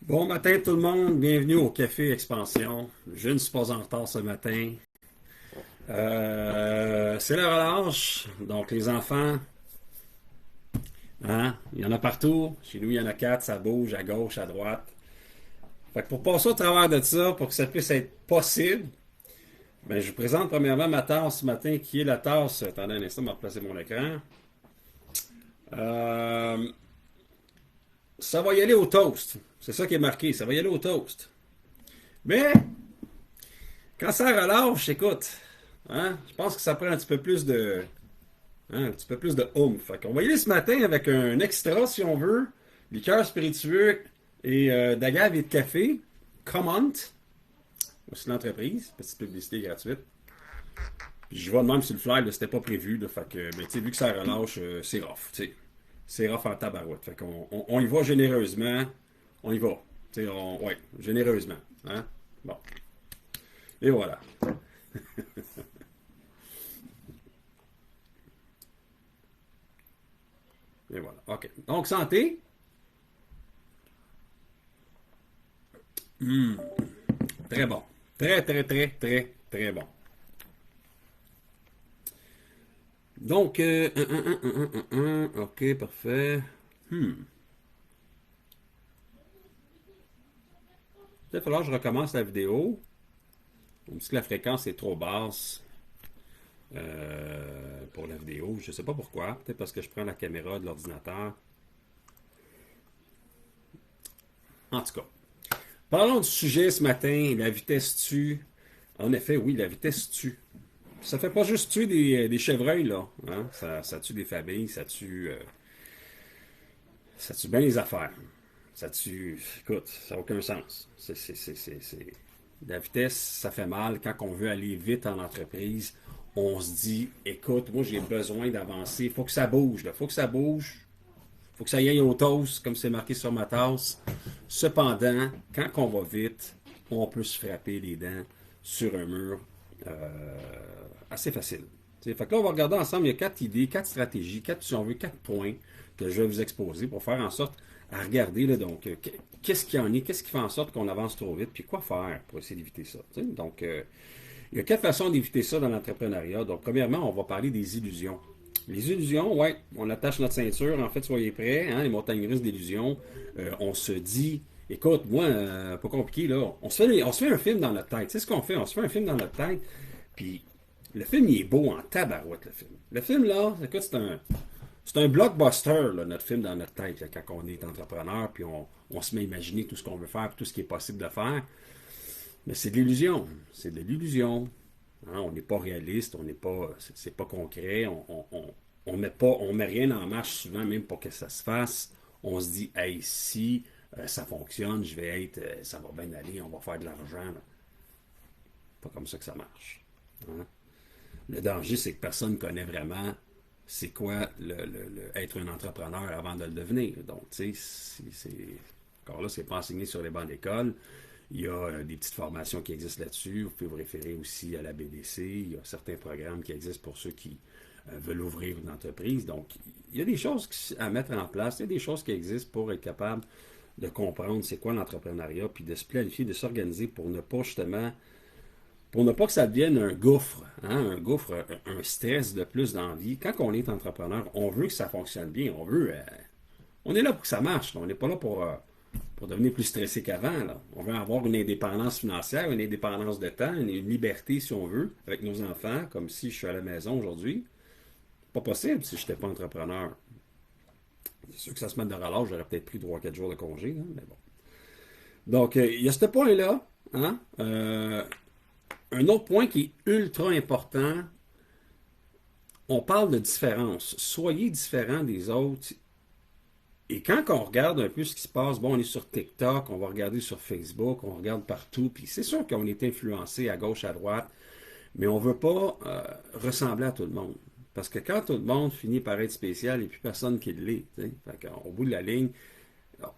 Bon matin tout le monde, bienvenue au Café Expansion. Je ne suis pas en retard ce matin. C'est la relâche, donc les enfants, hein, il y en a partout. Chez nous, il y en a quatre, ça bouge à gauche, à droite. Fait que pour passer au travers de ça, pour que ça puisse être possible, ben, je vous présente premièrement ma tasse ce matin, qui est la tasse. Attendez un instant, je vais replacer mon écran. Euh, Ça va y aller au toast. C'est ça qui est marqué, ça va y aller au toast. Mais quand ça relâche, écoute, hein, je pense que ça prend un petit peu plus de, hein, un petit peu plus de oomph. Fait qu'on va y aller ce matin avec un extra, si on veut, liqueur spiritueux et d'agave et de café. Comment? Aussi l'entreprise, petite publicité gratuite. Puis je vais de même sur le fly, là, c'était pas prévu. Là, fait que, ben, vu que ça relâche, c'est rough. C'est rough en tabarouette. Fait qu'on on y va généreusement. On y va. Ouais, généreusement. Hein? Bon. Et voilà. Et voilà. OK. Donc, santé. Très bon. Très, très, très, très, très bon. Donc, OK, parfait. Peut-être falloir que je recommence la vidéo. On me dit que la fréquence est trop basse pour la vidéo. Je ne sais pas pourquoi. Peut-être parce que je prends la caméra de l'ordinateur. En tout cas, parlons du sujet ce matin. La vitesse tue. En effet, oui, la vitesse tue. Ça fait pas juste tuer des chevreuils, là. Hein? Ça tue des familles, ça tue bien les affaires. Ça tue. Écoute, ça n'a aucun sens. La vitesse, ça fait mal. Quand on veut aller vite en entreprise, on se dit, écoute, moi j'ai besoin d'avancer. Il faut que ça bouge. Il faut que ça bouge. Il faut que ça y aille au toast, comme c'est marqué sur ma tasse. Cependant, quand on va vite, on peut se frapper les dents sur un mur assez facile. Fait que là, on va regarder ensemble, il y a quatre idées, quatre stratégies, quatre, si on veut, quatre points que je vais vous exposer pour faire en sorte à regarder, là, donc, qu'est-ce qu'il y en est, qu'est-ce qui fait en sorte qu'on avance trop vite, puis quoi faire pour essayer d'éviter ça. Donc, il y a quatre façons d'éviter ça dans l'entrepreneuriat. Donc, premièrement, on va parler des illusions. Les illusions, ouais, on attache notre ceinture, en fait, soyez prêts, hein, les montagnes russes d'illusions. On se dit, écoute, moi, pas compliqué, là, on se fait un film dans notre tête. C'est ce qu'on fait, on se fait un film dans notre tête, puis le film, il est beau en tabarouette, le film. Le film, là, écoute, c'est un blockbuster, là, notre film dans notre tête, là, quand on est entrepreneur, puis on se met à imaginer tout ce qu'on veut faire, tout ce qui est possible de faire. Mais c'est de l'illusion. C'est de l'illusion. Hein, on n'est pas réaliste, on n'est pas, c'est pas concret, on met rien en marche souvent, même pour que ça se fasse. On se dit, hey, si ça fonctionne, je vais être, ça va bien aller, on va faire de l'argent. Là. Pas comme ça que ça marche. Hein. Le danger, c'est que personne ne connaît vraiment c'est quoi être un entrepreneur avant de le devenir. Donc, tu sais, encore là, c'est pas enseigné sur les bancs d'école. Il y a des petites formations qui existent là-dessus. Vous pouvez vous référer aussi à la BDC. Il y a certains programmes qui existent pour ceux qui veulent ouvrir une entreprise. Donc, il y a des choses à mettre en place. Il y a des choses qui existent pour être capable de comprendre c'est quoi l'entrepreneuriat, puis de se planifier, de s'organiser pour ne pas justement pour ne pas que ça devienne un gouffre, hein, un gouffre, un stress de plus dans la vie. Quand on est entrepreneur, on veut que ça fonctionne bien, on est là pour que ça marche, là. On n'est pas là pour devenir plus stressé qu'avant. Là. On veut avoir une indépendance financière, une indépendance de temps, une liberté si on veut, avec nos enfants, comme si je suis à la maison aujourd'hui. Pas possible si je n'étais pas entrepreneur. C'est sûr que ça se met de relâche, j'aurais peut-être pris 3 4 jours de congé, hein, mais bon. Donc, il y a ce point-là, hein, un autre point qui est ultra important, on parle de différence. Soyez différent des autres. Et quand on regarde un peu ce qui se passe, bon, on est sur TikTok, on va regarder sur Facebook, on regarde partout, puis c'est sûr qu'on est influencé à gauche, à droite, mais on ne veut pas ressembler à tout le monde. Parce que quand tout le monde finit par être spécial, il n'y a plus personne qui l'est. Au bout de la ligne,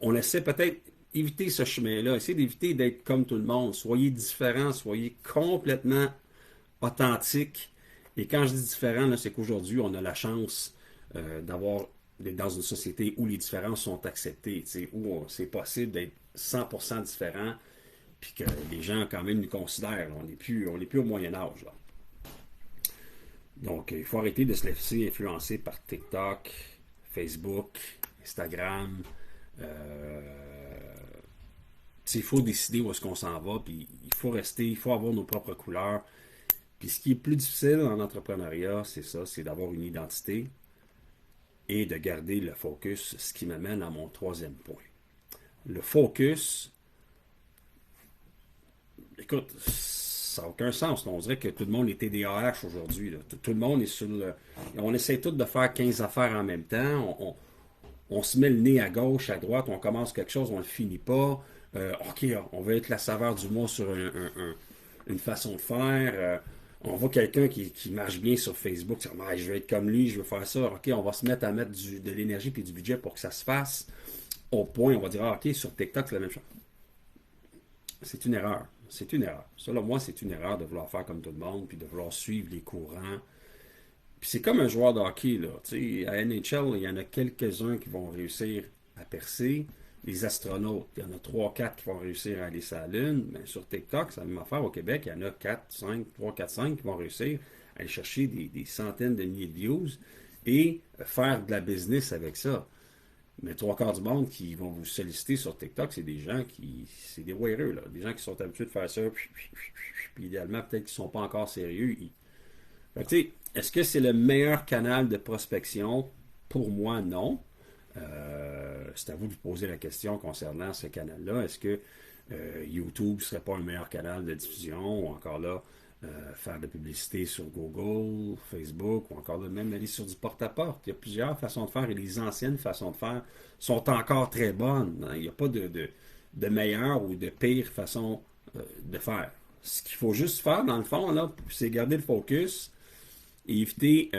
on essaie peut-être éviter ce chemin-là, essayer d'éviter d'être comme tout le monde. Soyez différents, soyez complètement authentiques. Et quand je dis différent, c'est qu'aujourd'hui, on a la chance d'avoir d'être dans une société où les différences sont acceptées, où c'est possible d'être 100% différent, puis que les gens quand même nous considèrent. On n'est plus au Moyen Âge. Là. Donc, il faut arrêter de se laisser influencer par TikTok, Facebook, Instagram. Il faut décider où est-ce qu'on s'en va, puis il faut avoir nos propres couleurs. Puis ce qui est plus difficile en entrepreneuriat, c'est ça, c'est d'avoir une identité et de garder le focus, ce qui m'amène à mon troisième point. Le focus, écoute, ça n'a aucun sens. On dirait que tout le monde est TDAH aujourd'hui. Tout le monde est sur le... On essaie tous de faire 15 affaires en même temps. On se met le nez à gauche, à droite, on commence quelque chose, on ne le finit pas. OK, on veut être la saveur du mois sur une façon de faire. On voit quelqu'un qui marche bien sur Facebook, je veux être comme lui, je veux faire ça. OK, on va se mettre à mettre de l'énergie et du budget pour que ça se fasse. Au point, on va dire, OK, sur TikTok, c'est la même chose. C'est une erreur. C'est une erreur. Selon moi, c'est une erreur de vouloir faire comme tout le monde, puis de vouloir suivre les courants. Puis c'est comme un joueur de hockey, là. À NHL, il y en a quelques-uns qui vont réussir à percer. Les astronautes, il y en a 3-4 qui vont réussir à aller sur la Lune. Mais sur TikTok, c'est la même affaire. Au Québec, il y en a 3, 4, 5 qui vont réussir à aller chercher des centaines de milliers de views et faire de la business avec ça. Mais 3 quarts du monde qui vont vous solliciter sur TikTok, c'est des gens c'est des waireux, là. Des gens qui sont habitués de faire ça, puis idéalement, peut-être qu'ils ne sont pas encore sérieux. Fait que, est-ce que c'est le meilleur canal de prospection? Pour moi, non. C'est à vous de vous poser la question concernant ce canal-là. Est-ce que YouTube ne serait pas un meilleur canal de diffusion? Ou encore là, faire de la publicité sur Google, Facebook, ou encore là, même aller sur du porte-à-porte. Il y a plusieurs façons de faire et les anciennes façons de faire sont encore très bonnes. Il n'y a pas de meilleure ou de pire façon de faire. Ce qu'il faut juste faire, dans le fond, là, c'est garder le focus et éviter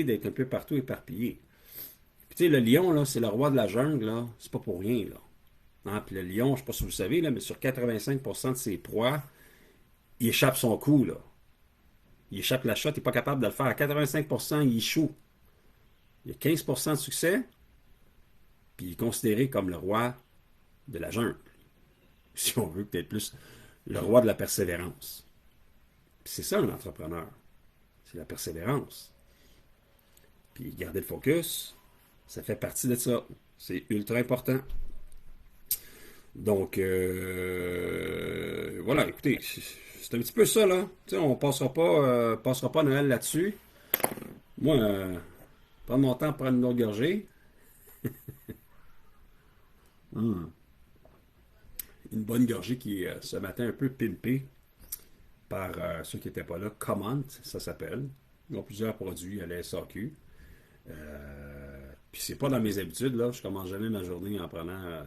d'être un peu partout éparpillé. Puis tu sais, le lion, là, c'est le roi de la jungle, là. C'est pas pour rien, là. Hein? Puis le lion, je ne sais pas si vous le savez, là, mais sur 85% de ses proies, il échappe son coup, là. Il échappe la shot, il n'est pas capable de le faire. À 85%, il échoue. Il y a 15% de succès, puis il est considéré comme le roi de la jungle. Si on veut, peut-être plus le roi de la persévérance. Puis c'est ça, un entrepreneur. C'est la persévérance. Puis garder le focus, ça fait partie de ça. C'est ultra important. Donc, voilà, écoutez, c'est un petit peu ça, là. Tu sais, on passera pas Noël là-dessus. Moi, prendre mon temps pour prendre une autre gorgée. Une bonne gorgée qui est ce matin un peu pimpée par ceux qui n'étaient pas là. Comment, ça s'appelle. Ils ont plusieurs produits à la SAQ. Puis c'est pas dans mes habitudes, là. Je commence jamais ma journée en prenant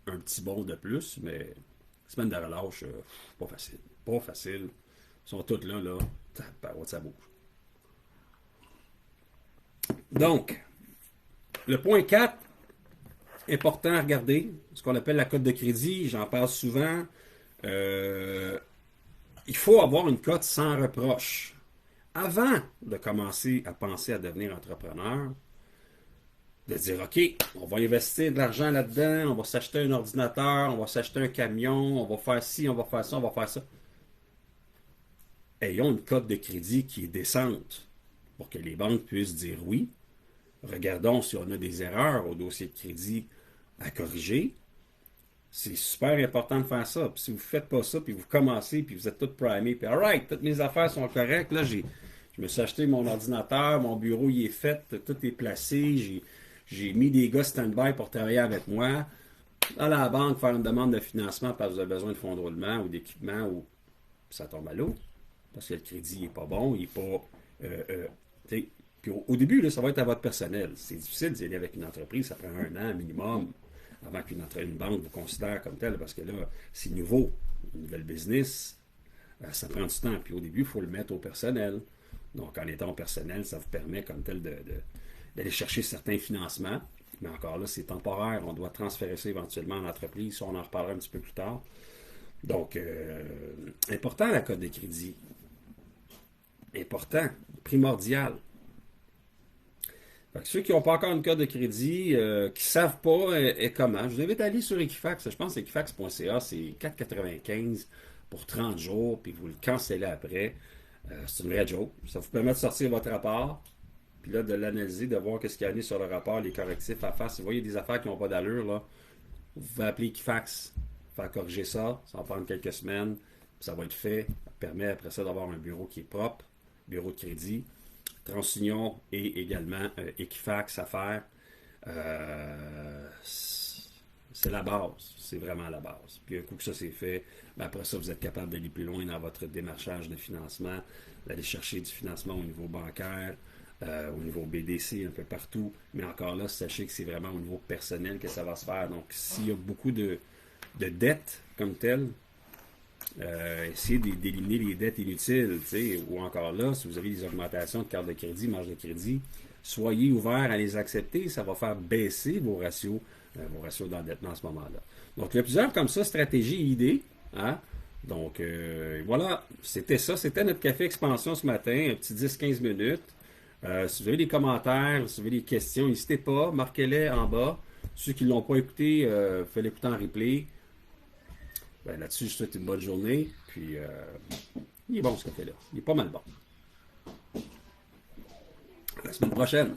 un petit bol de plus, mais semaine de relâche, pas facile. Pas facile. Ils sont tous là, là. Ça bouge. Donc, le point 4, important à regarder, ce qu'on appelle la cote de crédit, j'en parle souvent. Il faut avoir une cote sans reproche. Avant de commencer à penser à devenir entrepreneur, de dire, OK, on va investir de l'argent là-dedans, on va s'acheter un ordinateur, on va s'acheter un camion, on va faire ci, on va faire ça, on va faire ça. Ayons une cote de crédit qui est décente pour que les banques puissent dire oui. Regardons si on a des erreurs au dossier de crédit à corriger. C'est super important de faire ça. Puis si vous ne faites pas ça, puis vous commencez, puis vous êtes tout primé, puis alright, toutes mes affaires sont correctes. Là, je me suis acheté mon ordinateur, mon bureau il est fait, tout est placé, j'ai mis des gars stand-by pour travailler avec moi. À la banque, faire une demande de financement parce que vous avez besoin de fonds de roulement ou d'équipement, ou ça tombe à l'eau. Parce que le crédit n'est pas bon, il n'est pas. Puis au début, là, ça va être à votre personnel. C'est difficile d'y aller avec une entreprise, ça prend 1 an minimum avant qu'une banque vous considère comme tel, parce que là, c'est nouveau, une nouvelle business, ça prend du temps. Puis au début, il faut le mettre au personnel. Donc, en étant au personnel, ça vous permet comme tel d'aller chercher certains financements. Mais encore là, c'est temporaire. On doit transférer ça éventuellement en entreprise. Ça, on en reparlera un petit peu plus tard. Donc, important la cote de crédit. Important, primordial. Fait que ceux qui n'ont pas encore une carte de crédit, qui ne savent pas comment, je vous invite à aller sur Equifax. Je pense que equifax.ca, c'est 4,95 pour 30 jours, puis vous le cancellez après. C'est une vraie joke. Ça vous permet de sortir votre rapport, puis là, de l'analyser, de voir ce qu'il y a sur le rapport, les correctifs à faire. Si vous voyez des affaires qui n'ont pas d'allure, là, vous pouvez appeler Equifax, faire corriger ça. Ça va prendre quelques semaines, puis ça va être fait. Ça permet après ça d'avoir un bureau qui est propre, bureau de crédit. TransUnion et également Equifax à faire. C'est la base. C'est vraiment la base. Puis un coup que ça c'est fait, ben après ça, vous êtes capable d'aller plus loin dans votre démarchage de financement, d'aller chercher du financement au niveau bancaire, au niveau BDC, un peu partout. Mais encore là, sachez que c'est vraiment au niveau personnel que ça va se faire. Donc, s'il y a beaucoup de dettes comme telles, essayez d'éliminer les dettes inutiles, ou encore là, si vous avez des augmentations de carte de crédit, marge de crédit, soyez ouverts à les accepter, ça va faire baisser vos ratios d'endettement à ce moment-là. Donc, il y a plusieurs comme ça, stratégies et idées. Hein? Donc, voilà, c'était ça. C'était notre café expansion ce matin, un petit 10-15 minutes. Si vous avez des commentaires, si vous avez des questions, n'hésitez pas, marquez-les en bas. Ceux qui ne l'ont pas écouté, faites l'écouter en replay. Ben, là-dessus, je vous souhaite une bonne journée. Puis, il est bon ce café-là. Il est pas mal bon. À la semaine prochaine.